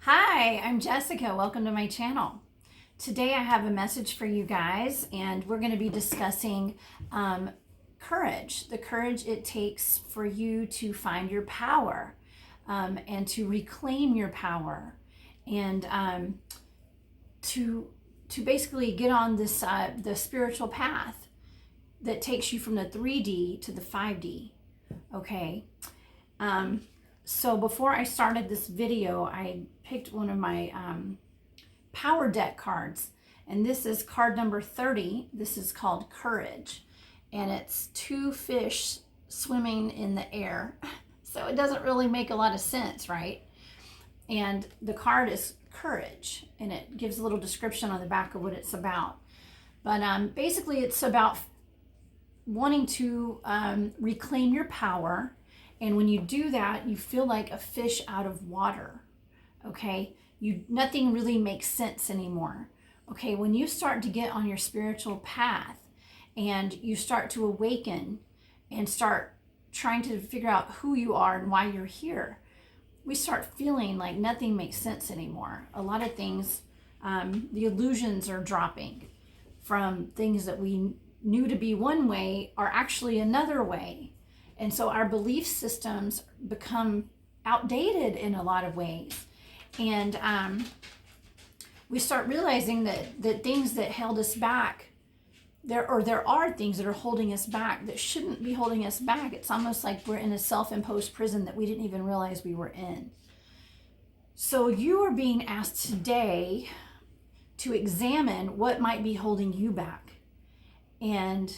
Hi, I'm Jessica. Welcome to my channel. Today I have a message for you guys, and we're going to be discussing courage, the courage it takes for you to find your power and to reclaim your power and to basically get on this the spiritual path that takes you from the 3D to the 5D. Okay. So before I started this video, I picked one of my power deck cards, and this is card number 30. This is called Courage, and it's two fish swimming in the air. So it doesn't really make a lot of sense, right? And the card is Courage, and it gives a little description on the back of what it's about. But basically it's about wanting to reclaim your power. And when you do that, you feel like a fish out of water, okay? Nothing really makes sense anymore, okay? When you start to get on your spiritual path and you start to awaken and start trying to figure out who you are and why you're here, we start feeling like nothing makes sense anymore. A lot of things, the illusions are dropping from things that we knew to be one way are actually another way. And so our belief systems become outdated in a lot of ways. And we start realizing that things that held us back, there are things that are holding us back that shouldn't be holding us back. It's almost like we're in a self-imposed prison that we didn't even realize we were in. So you are being asked today to examine what might be holding you back. And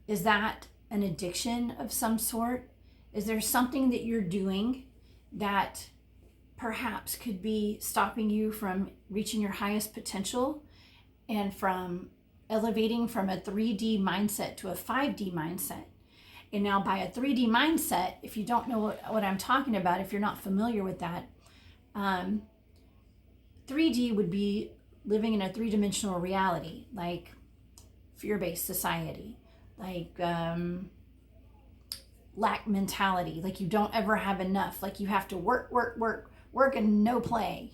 is that an addiction of some sort? Is there something that you're doing that perhaps could be stopping you from reaching your highest potential and from elevating from a 3D mindset to a 5D mindset? And now by a 3D mindset, if you don't know what I'm talking about, if you're not familiar with that, 3D would be living in a three-dimensional reality, like fear-based society, like lack mentality, like you don't ever have enough, like you have to work and no play,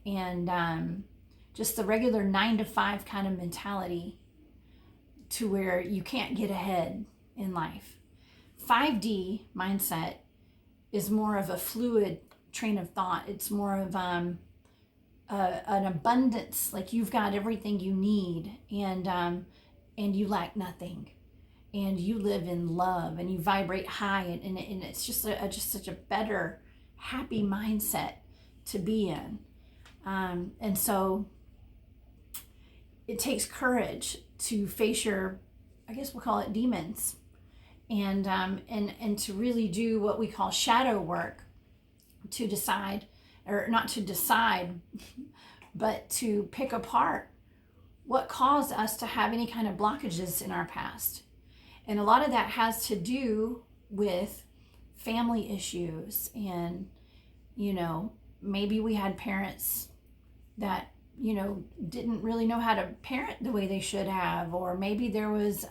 and just the regular 9 to 5 kind of mentality to where you can't get ahead in life. 5D mindset is more of a fluid train of thought. It's more of an abundance, like you've got everything you need, and you lack nothing, and you live in love, and you vibrate high, and it's just such a better, happy mindset to be in. And so it takes courage to face your, I guess we'll call it demons, and to really do what we call shadow work, to decide, or not to decide, but to pick apart what caused us to have any kind of blockages in our past. And a lot of that has to do with family issues, and maybe we had parents that didn't really know how to parent the way they should have, or maybe there was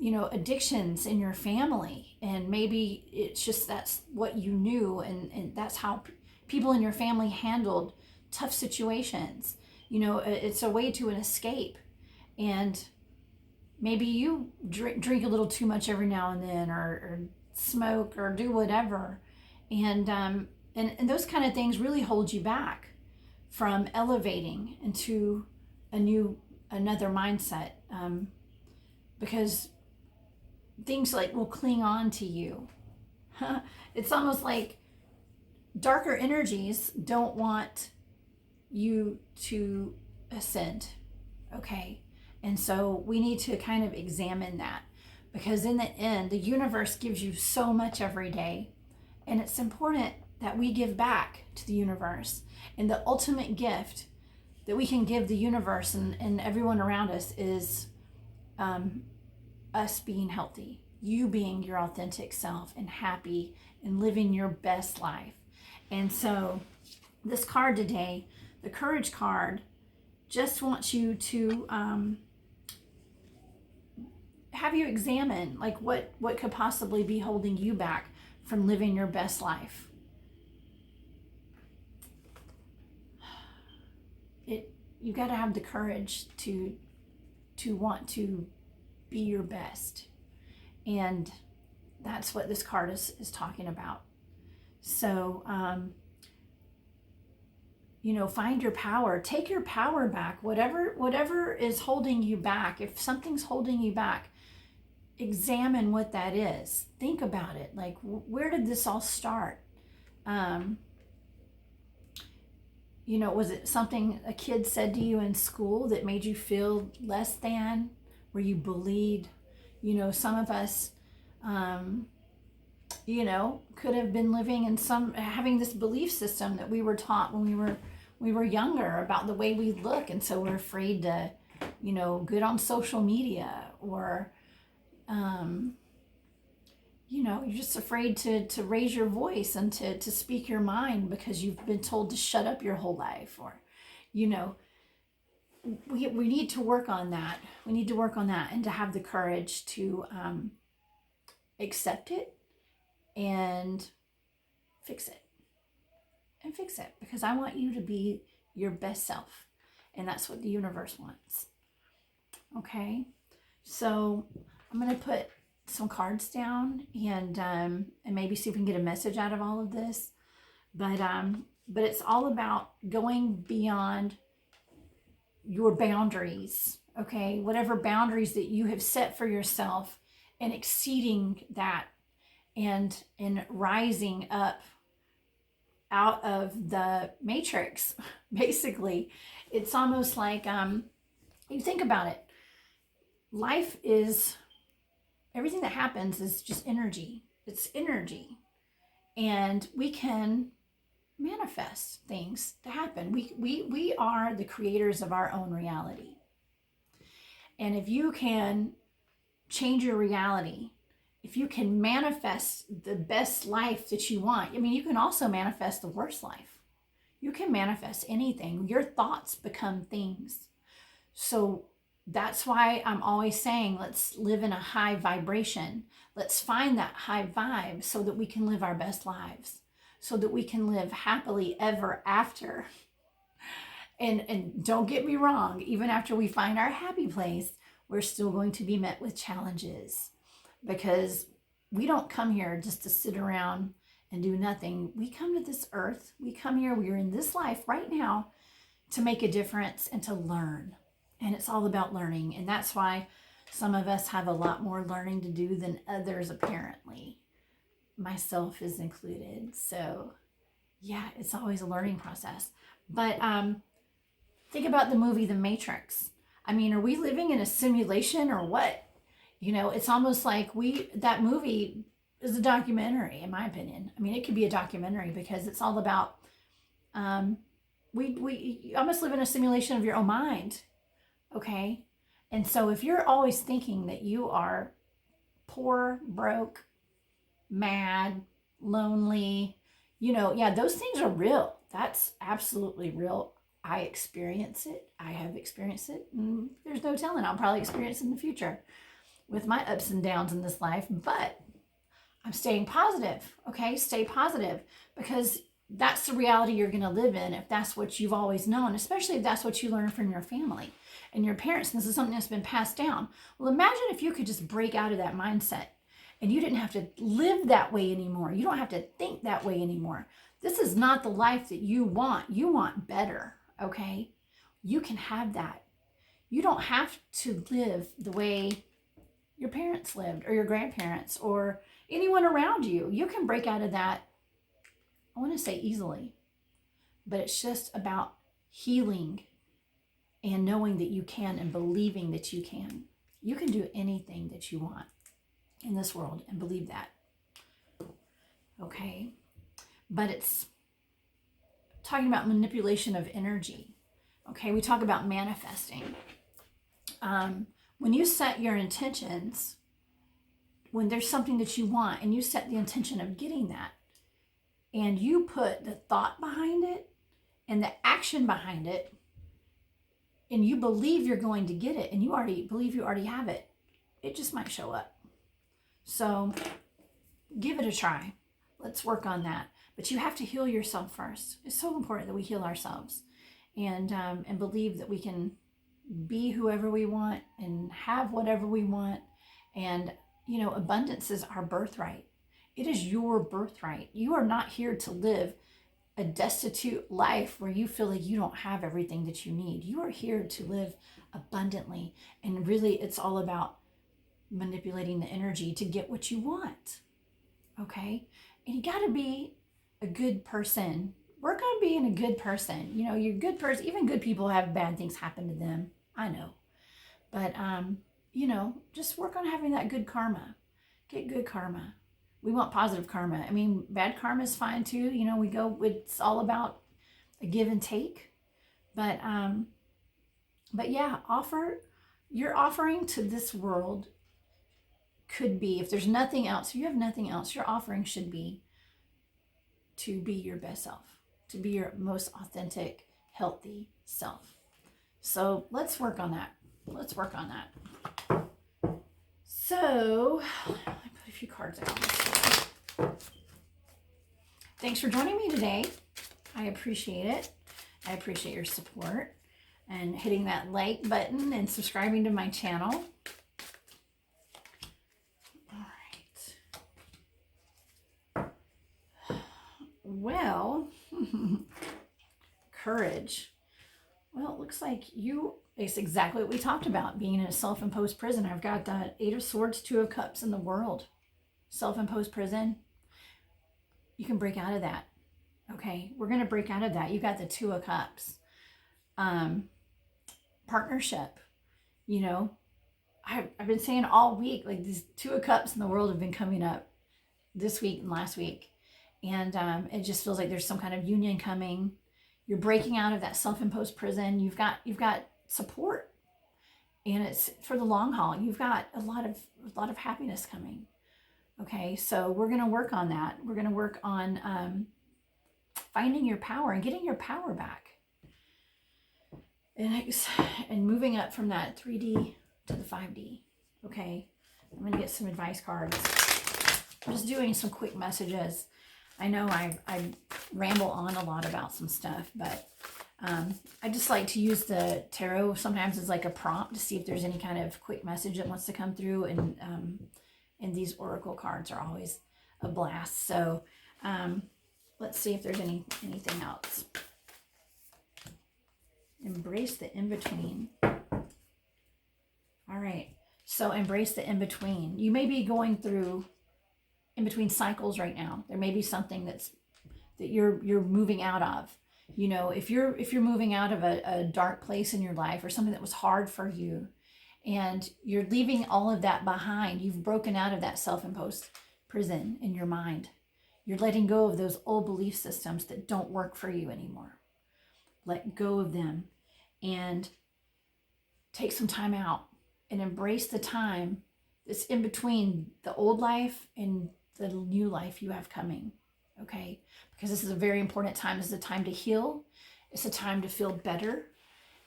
addictions in your family, and maybe it's just that's what you knew, and that's how people in your family handled tough situations. It's a way to an escape. And maybe you drink a little too much every now and then, or smoke, or do whatever, and those kind of things really hold you back from elevating into another mindset, because things like will cling on to you. It's almost like darker energies don't want you to ascend, okay? And so we need to kind of examine that, because in the end, the universe gives you so much every day, and it's important that we give back to the universe. And the ultimate gift that we can give the universe and everyone around us is us being healthy, you being your authentic self and happy and living your best life. And so this card today, the Courage card, just wants you to have you examine like what could possibly be holding you back from living your best life. you got to have the courage to want to be your best. And that's what this card is talking about. So, find your power, take your power back, whatever is holding you back. If something's holding you back, examine what that is. Think about it. Like, where did this all start? Was it something a kid said to you in school that made you feel less than, where you bullied? Some of us, could have been living in having this belief system that we were taught when we were younger about the way we look. And so we're afraid to, get on social media, or, you're just afraid to raise your voice and to speak your mind because you've been told to shut up your whole life. Or, we need to work on that. We need to work on that, and to have the courage to accept it and fix it. Because I want you to be your best self, and that's what the universe wants. Okay, so I'm going to put some cards down and maybe see if we can get a message out of all of this. But it's all about going beyond your boundaries. Okay, whatever boundaries that you have set for yourself, and exceeding that, and rising up out of the matrix. Basically, it's almost like you think about it. Life is, everything that happens is just energy. It's energy, and we can manifest things to happen. We are the creators of our own reality. And if you can change your reality, if you can manifest the best life that you want, you can also manifest the worst life. You can manifest anything. Your thoughts become things. So that's why I'm always saying, let's live in a high vibration. Let's find that high vibe so that we can live our best lives, so that we can live happily ever after. And don't get me wrong, even after we find our happy place, we're still going to be met with challenges, because we don't come here just to sit around and do nothing. We come to this earth, we come here, we're in this life right now to make a difference and to learn. And it's all about learning. And that's why some of us have a lot more learning to do than others, apparently. Myself is included. So yeah, it's always a learning process. But think about the movie The Matrix. Are we living in a simulation or what? It's almost like that movie is a documentary, in my opinion. It could be a documentary because it's all about, you almost live in a simulation of your own mind. Okay. And so if you're always thinking that you are poor, broke, mad, lonely, those things are real. That's absolutely real. I experience it. I have experienced it. And there's no telling. I'll probably experience it in the future with my ups and downs in this life. But I'm staying positive. Okay. Stay positive, because that's the reality you're going to live in if that's what you've always known, especially if that's what you learned from your family and your parents. And this is something that's been passed down. Well, imagine if you could just break out of that mindset and you didn't have to live that way anymore. You don't have to think that way anymore. This is not the life that you want. You want better. Okay. You can have that. You don't have to live the way your parents lived, or your grandparents, or anyone around you. You can break out of that, I want to say easily, but it's just about healing and knowing that you can, and believing that you can. You can do anything that you want in this world, and believe that. Okay. But it's talking about manipulation of energy. Okay. We talk about manifesting. When you set your intentions, when there's something that you want and you set the intention of getting that, and you put the thought behind it and the action behind it, and you believe you're going to get it, and you already believe you already have it, it just might show up. So give it a try. Let's work on that. But you have to heal yourself first. It's so important that we heal ourselves. and believe that we can be whoever we want and have whatever we want. And, you know, abundance is our birthright. It is your birthright. You are not here to live a destitute life where you feel like you don't have everything that you need. You are here to live abundantly. And really, it's all about manipulating the energy to get what you want. Okay? And you got to be a good person. Work on being a good person. You know, you're a good person. Even good people have bad things happen to them. I know. But, you know, just work on having that good karma. Get good karma. We want positive karma. I mean, bad karma is fine too. You know, it's all about a give and take. But yeah, your offering to this world could be, if there's nothing else, if you have nothing else, your offering should be to be your best self, to be your most authentic, healthy self. So let's work on that. Let's work on that. So I put a few cards out. Thanks for joining me today. I appreciate it. I appreciate your support and hitting that like button and subscribing to my channel. All right. Well, courage. Well, it looks like it's exactly what we talked about, being in a self-imposed prison. I've got the Eight of Swords, Two of Cups in the world. Self-imposed prison. You can break out of that. Okay, we're going to break out of that. You got the Two of Cups. Partnership. You know, I've been saying all week, like these Two of Cups in the world have been coming up this week and last week. And it just feels like there's some kind of union coming. You're breaking out of that self-imposed prison. You've got support, and it's for the long haul. You've got a lot of happiness coming. Okay, so we're going to work on that. We're going to work on finding your power and getting your power back, and moving up from that 3D to the 5D. Okay, I'm going to get some advice cards. I'm just doing some quick messages. I know I ramble on a lot about some stuff, but I just like to use the tarot sometimes as like a prompt to see if there's any kind of quick message that wants to come through, and these oracle cards are always a blast. So let's see if there's anything else. Embrace the in-between. All right, so embrace the in-between. You may be going through in between cycles right now. There may be something that you're moving out of. You know, if you're moving out of a dark place in your life, or something that was hard for you, and you're leaving all of that behind, you've broken out of that self-imposed prison in your mind. You're letting go of those old belief systems that don't work for you anymore. Let go of them and take some time out and embrace the time that's in between the old life and the new life you have coming. Okay, because this is a very important time. This is a time to heal. It's a time to feel better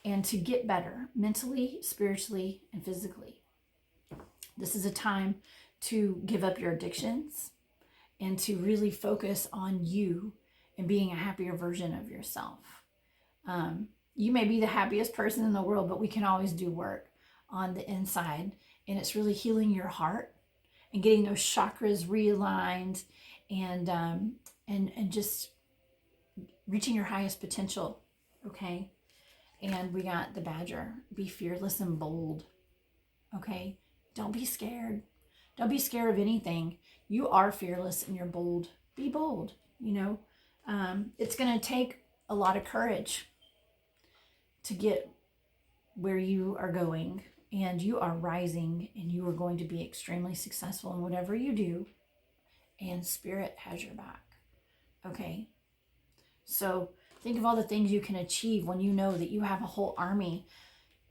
and to get better mentally, spiritually, and physically. This is a time to give up your addictions and to really focus on you and being a happier version of yourself. You may be the happiest person in the world, but we can always do work on the inside, and it's really healing your heart and getting those chakras realigned, and just reaching your highest potential. Okay, and we got the Badger. Be fearless and bold. Okay, don't be scared. Don't be scared of anything. You are fearless and you're bold. Be bold. You know, it's going to take a lot of courage to get where you are going, and you are rising, and you are going to be extremely successful in whatever you do, and Spirit has your back. Okay, so think of all the things you can achieve when you know that you have a whole army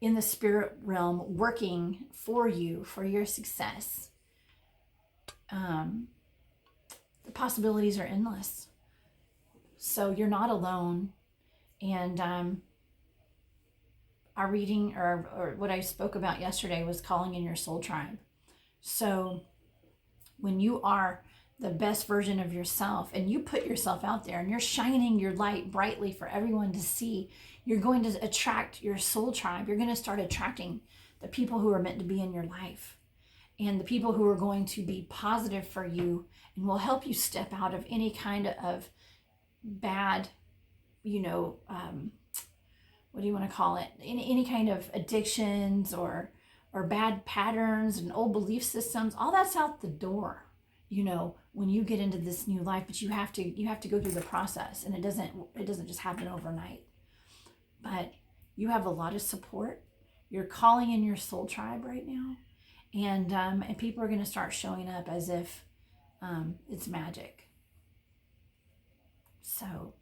in the spirit realm working for you, for your success. The possibilities are endless. So you're not alone. And our reading, or what I spoke about yesterday, was calling in your soul tribe. So when you are the best version of yourself, and you put yourself out there and you're shining your light brightly for everyone to see, you're going to attract your soul tribe. You're going to start attracting the people who are meant to be in your life, and the people who are going to be positive for you and will help you step out of any kind of bad, what do you want to call it? Any kind of addictions or bad patterns and old belief systems. All that's out the door, when you get into this new life. But you have to go through the process, and it doesn't just happen overnight. But you have a lot of support. You're calling in your soul tribe right now, and people are going to start showing up as if it's magic. So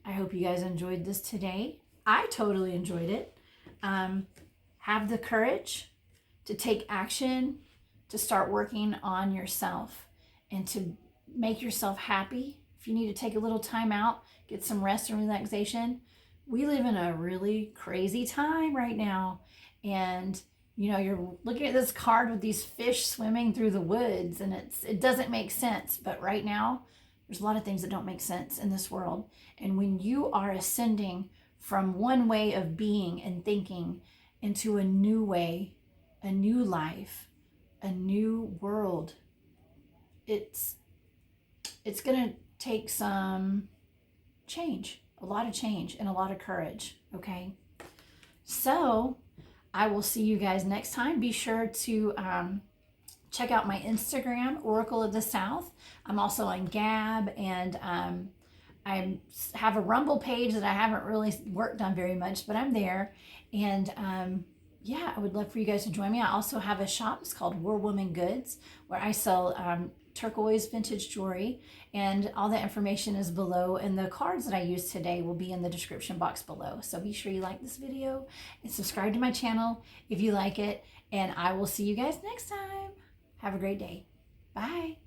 I hope you guys enjoyed this today. I totally enjoyed it. Have the courage to take action, to start working on yourself, and to make yourself happy. If you need to take a little time out, get some rest and relaxation. We live in a really crazy time right now. And, you're looking at this card with these fish swimming through the woods, and it doesn't make sense. But right now, there's a lot of things that don't make sense in this world. And when you are ascending from one way of being and thinking into a new way, a new life, a new world, it's going to take some change, a lot of change, and a lot of courage, okay? So I will see you guys next time. Be sure to check out my Instagram, Oracle of the South. I'm also on Gab, and I have a Rumble page that I haven't really worked on very much, but I'm there. And yeah, I would love for you guys to join me. I also have a shop. It's called War Woman Goods, where I sell turquoise vintage jewelry, and all that information is below, and the cards that I used today will be in the description box below. So be sure you like this video and subscribe to my channel if you like it, and I will see you guys next time. Have a great day. Bye.